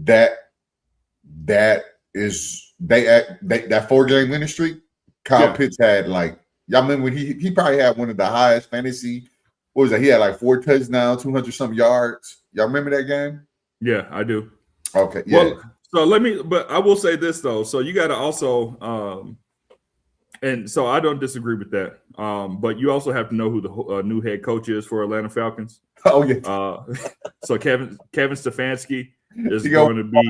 that 4-game winning streak, Kyle Pitts had y'all remember when he probably had one of the highest fantasy. What was that? He had 4 touchdowns, 200-some yards. Y'all remember that game? Yeah, I do. Okay, yeah. Well, but I will say this though. So you got to also, and so I don't disagree with that. But you also have to know who the new head coach is for Atlanta Falcons. Oh yeah. So Kevin Stefanski is going to be.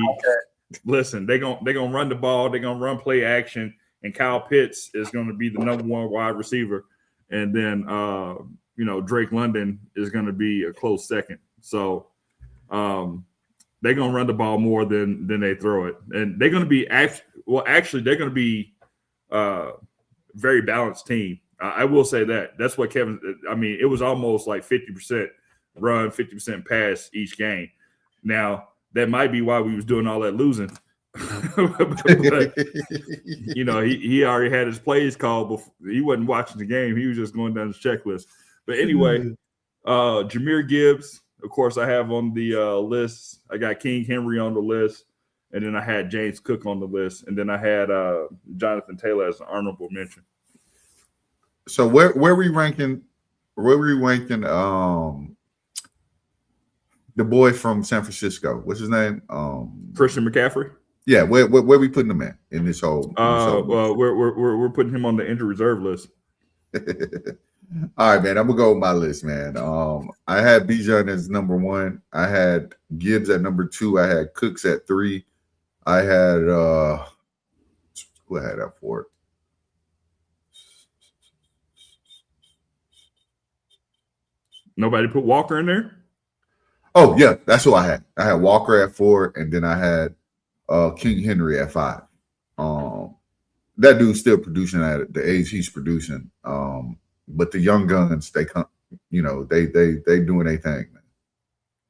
Listen, they're gonna run the ball. They're gonna run play action, and Kyle Pitts is going to be the number 1 wide receiver, and then Drake London is going to be a close second. So they're going to run the ball more than they throw it. And they're going to be they're going to be very balanced team. I will say that. That's what Kevin. I mean, it was almost like 50% run, 50% pass each game. Now that might be why we was doing all that losing. But, you know, he already had his plays called before. He wasn't watching the game. He was just going down his checklist. But anyway, Jahmyr Gibbs, of course, I have on the list. I got King Henry on the list, and then I had James Cook on the list, and then I had Jonathan Taylor as an honorable mention. So where we ranking? Where we ranking? The boy from San Francisco. What's his name? Christian McCaffrey. Yeah, where we putting him at in this whole? Well, we're putting him on the injury reserve list. All right, man. I'm gonna go with my list, man. I had Bijan as number 1. I had Gibbs at number 2. I had Cooks at 3. I had who I had at 4? Nobody put Walker in there? Oh, yeah, that's who I had. I had Walker at 4, and then I had King Henry at 5. That dude's still producing at the age he's producing. But the young guns, they come, you know, they doing their thing, man.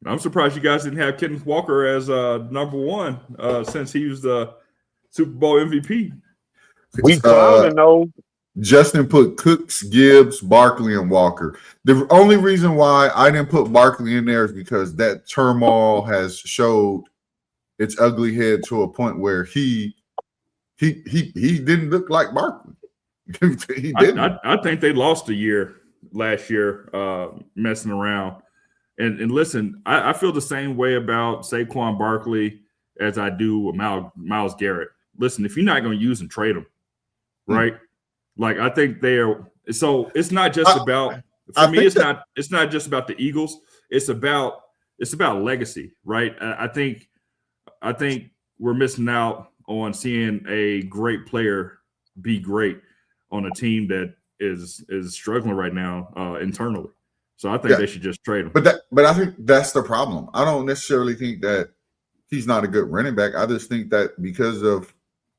I'm surprised you guys didn't have Kenneth Walker as number 1 since he was the Super Bowl MVP. We clowning though. Justin put Cooks, Gibbs, Barkley, and Walker. The only reason why I didn't put Barkley in there is because that turmoil has showed its ugly head to a point where he didn't look like Barkley. He didn't. I think they lost a year last year messing around. And listen, I feel the same way about Saquon Barkley as I do with Myles Garrett. Listen, if you're not going to use them, trade them, right? Like I think they are. So it's not just about. For me, it's not just about the Eagles. It's about legacy, right? I think we're missing out on seeing a great player be great on a team that is struggling right now internally. So I think they should just trade him. But I think that's the problem. I don't necessarily think that he's not a good running back. I just think that because of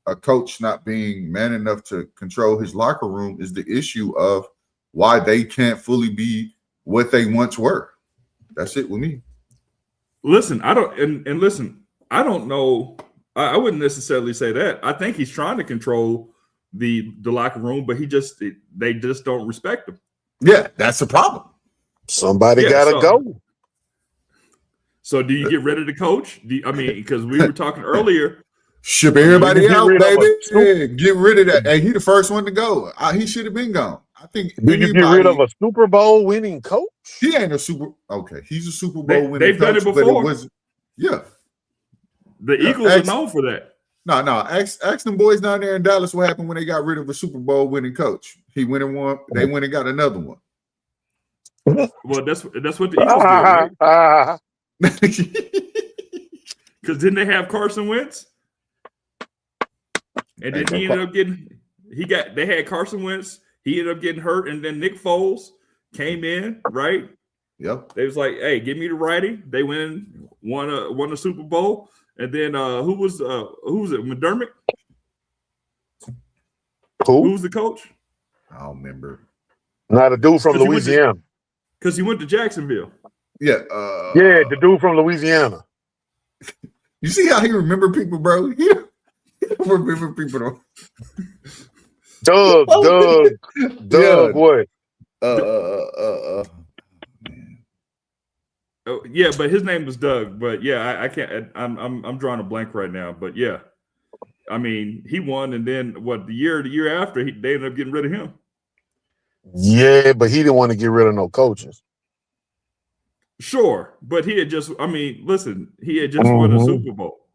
a coach not being man enough to control his locker room is the issue of why they can't fully be what they once were. That's it with me. Listen, I don't know. I wouldn't necessarily say that. I think he's trying to control the locker room, but they just don't respect him. Yeah, that's the problem. Somebody gotta go. So do you get rid of the coach? Because we were talking earlier. Ship everybody out, baby. Yeah, get rid of that. Hey, he the first one to go. He should have been gone. I think. Do you get rid of a Super Bowl winning coach? He ain't a Super. Okay, he's a Super Bowl winning they've coach. They've done it before. The Eagles are known for that. No. Ask them boys down there in Dallas what happened when they got rid of a Super Bowl winning coach. He went and won. They went and got another one. Well, that's what the Eagles did, right? Because didn't they have Carson Wentz? And then he ended up they had Carson Wentz. He ended up getting hurt, and then Nick Foles came in, right? Yep. They was like, "Hey, give me the righty." They won a Super Bowl, and then who was it? McDermott. Who was the coach? I don't remember. Not a dude from Louisiana. Because he went to Jacksonville. Yeah. The dude from Louisiana. You see how he remember people, bro? He remember people. Doug, what? Yeah, but his name was Doug. But yeah, I can't. I'm drawing a blank right now. But yeah, I mean, he won, and then the year after, they ended up getting rid of him. Yeah, but he didn't want to get rid of no coaches. Sure, but he had just. I mean, listen, he had just won a Super Bowl.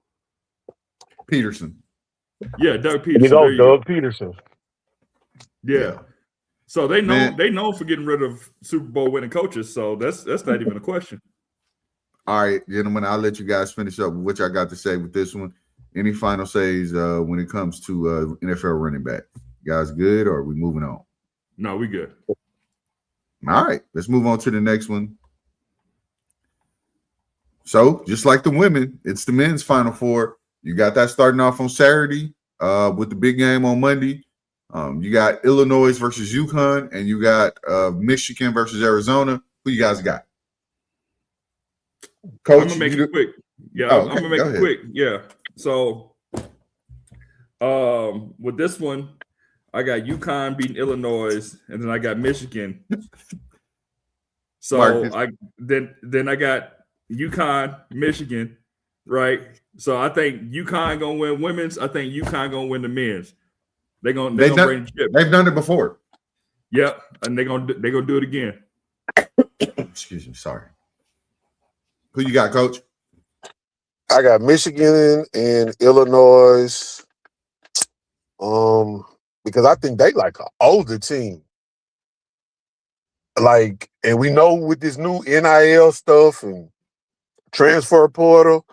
Peterson. Yeah, Doug Peterson. You know, Doug Peterson. Yeah. So they know for getting rid of Super Bowl winning coaches. So that's not even a question. All right, gentlemen, I'll let you guys finish up with what I got to say with this one. Any final says when it comes to NFL running back? You guys good, or are we moving on? No, we good. All right, let's move on to the next one. So, just like the women, it's the men's Final Four. You got that starting off on Saturday with the big game on Monday. You got Illinois versus UConn, and you got Michigan versus Arizona. Who you guys got? Coach, I'm gonna make it quick. Yeah, Oh, okay. I'm gonna make Go it ahead. quick. Yeah. So, with this one, I got UConn beating Illinois, and then I got Michigan. So Marcus. then I got UConn, Michigan, right? So I think UConn gonna win women's. I think UConn gonna win the men's. They're gonna bring the chip. They've done it before. Yep, and they're gonna do it again. Excuse me, sorry. Who you got, Coach? I got Michigan and Illinois. Because I think they like an older team. Like, and we know with this new NIL stuff and transfer portal,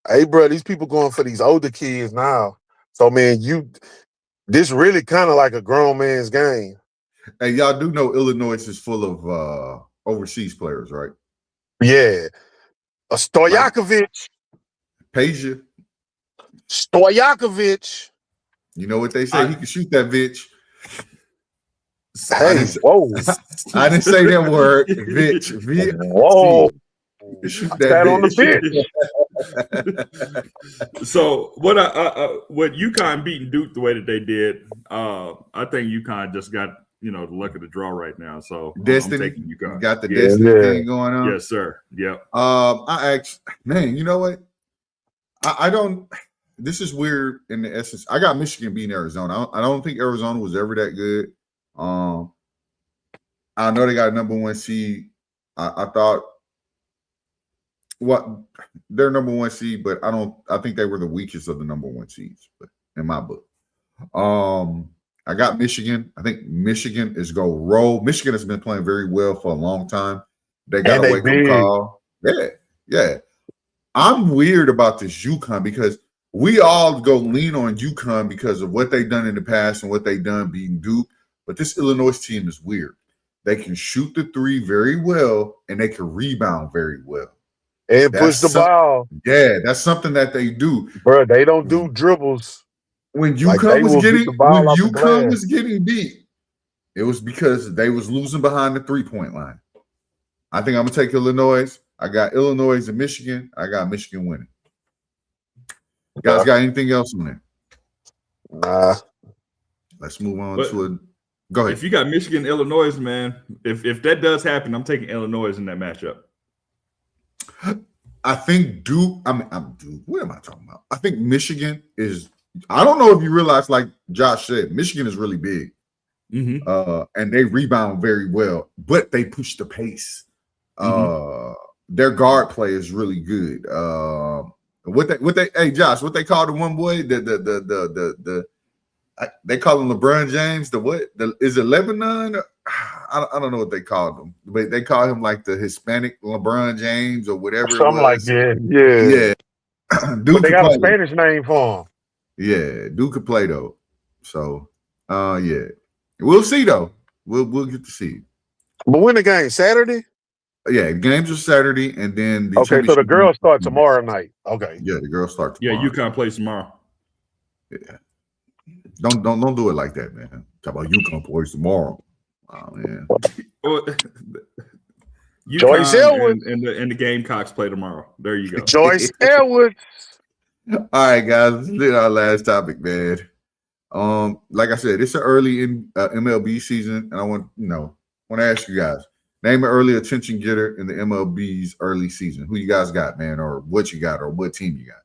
hey, bro, these people going for these older kids now. So, man, this really kind of like a grown man's game. Hey, y'all do know Illinois is full of overseas players, right? Yeah. A Stojakovic. Peja. Stojakovic. You know what they say? He can shoot that bitch. Hey, whoa. I didn't say that word. Bitch. Whoa. Shoot that Sat on the bitch. So what UConn beating Duke the way that they did, I think UConn just got the luck of the draw right now. So Destiny. I'm taking UConn. You got the Destiny thing going on. Yes, sir. Yep. Man, you know what? I don't. This is weird in the essence. I got Michigan beating Arizona. I don't think Arizona was ever that good. I know they got a number one seed. I thought they're number one seed, but I think they were the weakest of the number one seeds, but in my book. I got Michigan. I think Michigan is going to roll. Michigan has been playing very well for a long time. They got a wake-up call. Yeah. I'm weird about this UConn because we all go lean on UConn because of what they've done in the past and what they've done beating Duke. But this Illinois team is weird. They can shoot the three very well, and they can rebound very well. And push the ball. Yeah, that's something that they do. Bro, they don't do dribbles. When UConn was getting beat, it was because they was losing behind the three-point line. I think I'm going to take Illinois. I got Illinois and Michigan. I got Michigan winning. You guys got anything else on there? Nah. Let's move on to it. Go ahead. If you got Michigan, Illinois, man, if that does happen, I'm taking Illinois in that matchup. I think Duke. I'm Duke. What am I talking about? I think Michigan is. I don't know if you realize, like Josh said, Michigan is really big, and they rebound very well, but they push the pace. Their guard play is really good. Hey Josh, what they call the one boy? They call him LeBron James. Is it Lebanon? I don't know what they called him, but they call him like the Hispanic LeBron James or whatever. Something like that. Yeah. Duke they got a Spanish name for him. Yeah, Duke could play though. So yeah. We'll see though. We'll get to see. But when the game? Saturday? Yeah, games are Saturday, and then so the girls start tomorrow night. Okay. Yeah, the girls start tomorrow. Yeah, UConn plays tomorrow. Yeah. Don't do it like that, man. Talk about UConn plays tomorrow. Oh man. Joyce Elwood and the Gamecocks play tomorrow. There you go. Joyce Elwood. All right, guys. Let's do our last topic, man. Like I said, it's an early in MLB season, and I want to ask you guys, name an early attention getter in the MLB's early season. Who you guys got, man, or what you got, or what team you got?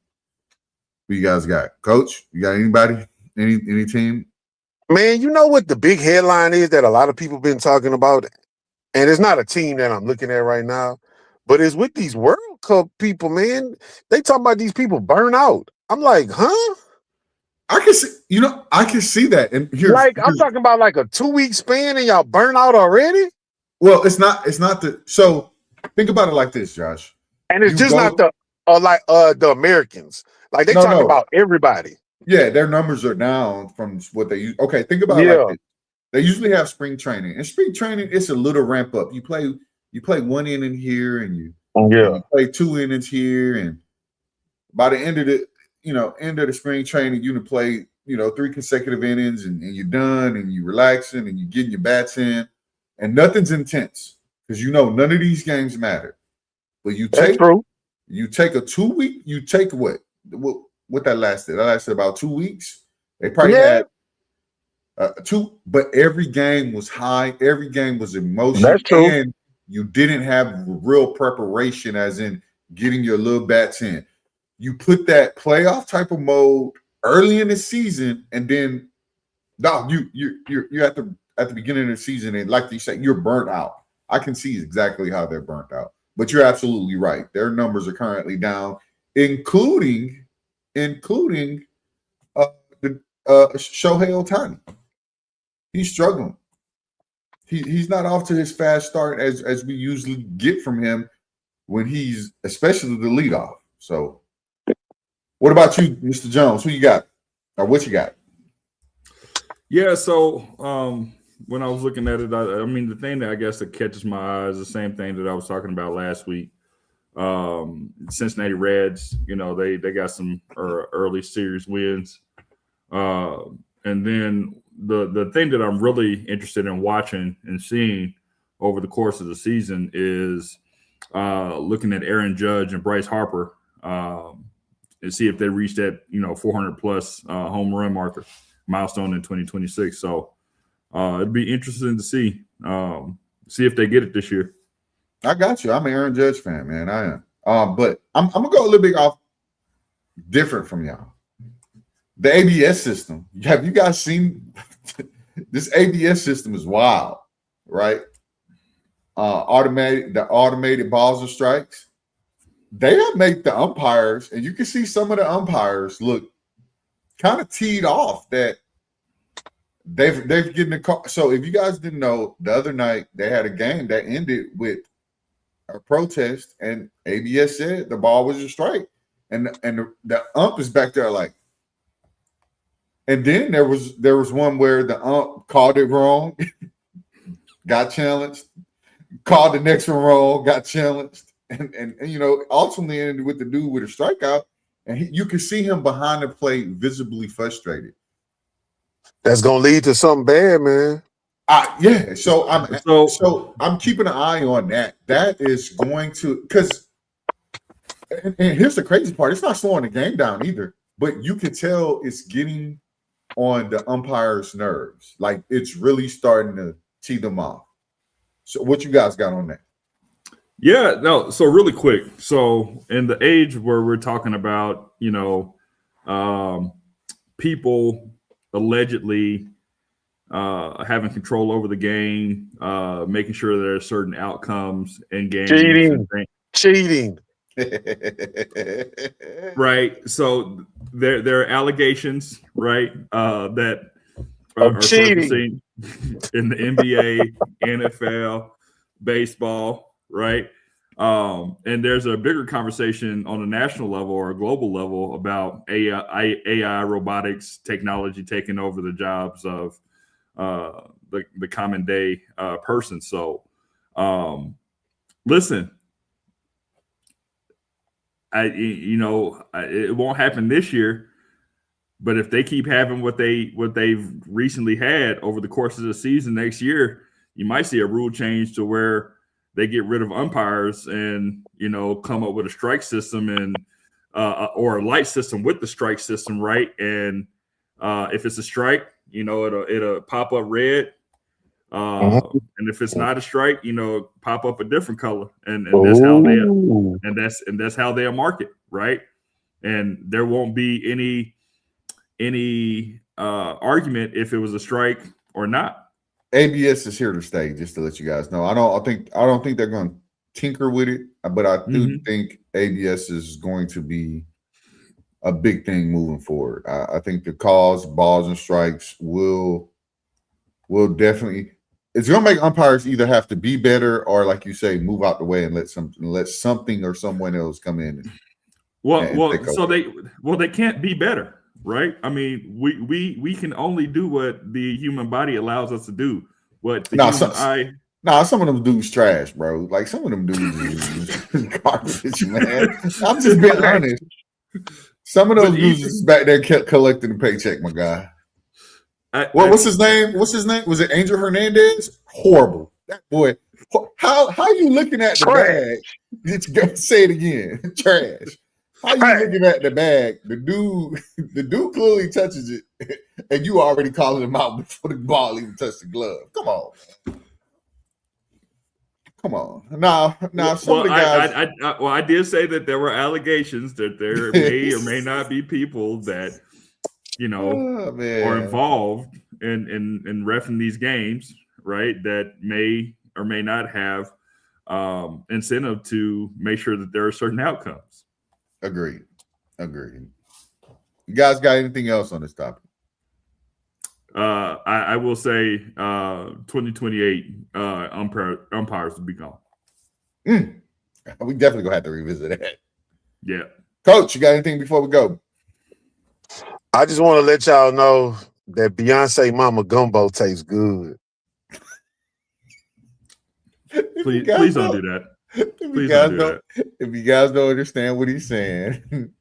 Who you guys got? Coach, you got anybody? Any team? Man, you know what the big headline is that a lot of people been talking about, and it's not a team that I'm looking at right now, but it's with these World Cup people, man. They talking about these people burn out. I'm like, huh? I can see that. And I'm talking about like a 2-week span, and y'all burn out already. Well, it's not so think about it like this, Josh. And it's not the Americans. Like they talking about everybody. Yeah, their numbers are down from what they use. Okay, think about it like this. They usually have spring training. And spring training, it's a little ramp up. You play 1 inning here and you play 2 innings here. And by the end of the spring training, you can play 3 consecutive innings and you're done and you're relaxing and you're getting your bats in and nothing's intense because none of these games matter. But you take a 2 week, you take what that lasted? That lasted about 2 weeks. They probably had 2, but every game was high, every game was emotion. That's true. And you didn't have real preparation, as in getting your little bats in. You put that playoff type of mode early in the season, and then you're at the beginning of the season, and like you say, you're burnt out. I can see exactly how they're burnt out, but you're absolutely right. Their numbers are currently down, including the Shohei Ohtani. He's struggling. He's not off to his fast start as we usually get from him when he's especially the leadoff. So, what about you, Mr. Jones? Who you got, or what you got? Yeah, so when I was looking at it, I mean, the thing that I guess that catches my eye is the same thing that I was talking about last week. Cincinnati Reds, they got some early series wins, and then the thing that I'm really interested in watching and seeing over the course of the season is looking at Aaron Judge and Bryce Harper and see if they reach that 400 plus home run milestone in 2026. So it'd be interesting to see if they get it this year. I got you. I'm an Aaron Judge fan, man. I am. But I'm gonna go a little bit off different from y'all. The ABS system. Have you guys seen this? ABS system is wild, right? The automated balls and strikes. They make the umpires, and you can see some of the umpires look kind of teed off that they've getting the call. So if you guys didn't know, the other night they had a game that ended with a protest, and ABS said the ball was a strike, and the ump is back there like. And then there was one where the ump called it wrong, got challenged, called the next one wrong, got challenged, and ultimately ended with the dude with a strikeout, and you could see him behind the plate visibly frustrated. That's gonna lead to something bad, man. Yeah. So I'm keeping an eye on that. That is going to, because and here's the crazy part: it's not slowing the game down either, but you can tell it's getting on the umpire's nerves. Like it's really starting to tee them off. So what you guys got on that? Yeah, no. So really quick. So in the age where we're talking about, people allegedly having control over the game, making sure there are certain outcomes in games. Cheating. Right. So there are allegations, right, that are surfacing in the NBA, NFL, baseball, right? And there's a bigger conversation on a national level or a global level about AI robotics technology taking over the jobs of the common day person. So listen, it won't happen this year, but if they keep having what they've recently had over the course of the season next year, you might see a rule change to where they get rid of umpires and come up with a strike system and or a light system with the strike system, right? And if it's a strike, it'll pop up red. And if it's not a strike, pop up a different color, and that's how they'll market, right? And there won't be any argument if it was a strike or not. ABS is here to stay, just to let you guys know. I don't think they're going to tinker with it, but I do think ABS is going to be a big thing moving forward. I think the calls, balls, and strikes will definitely. It's going to make umpires either have to be better or, like you say, move out the way and let something or someone else come in. They can't be better, right? I mean, we can only do what the human body allows us to do. Some of them dudes trash, bro. Like some of them dudes is garbage, man. I'm just being honest. Some of those losers back there kept collecting the paycheck, my guy. What's his name? What's his name? Was it Angel Hernandez? Horrible. That boy. How you looking at the bag? Say it again. Trash. How you looking at the bag? The dude clearly touches it, and you already calling him out before the ball even touched the glove. Come on. Come on. Now some of the guys. I did say that there were allegations that there may or may not be people that, are involved in reffing these games, right? That may or may not have incentive to make sure that there are certain outcomes. Agreed. You guys got anything else on this topic? I will say 2028 umpires will be gone. We definitely gonna have to revisit that. Yeah. Coach, you got anything before we go? I just want to let y'all know that Beyonce Mama Gumbo tastes good. Please don't do that. If you guys don't understand what he's saying,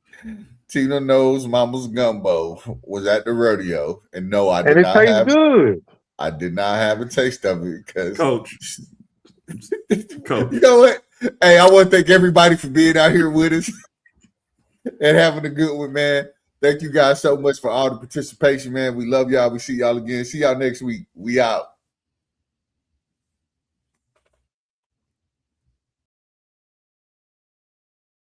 Tina knows Mama's Gumbo was at the rodeo, and no, I did not have. Good. I did not have a taste of it because Coach. You know what? Hey, I want to thank everybody for being out here with us and having a good one, man. Thank you guys so much for all the participation, man. We love y'all. We see y'all again. See y'all next week. We out.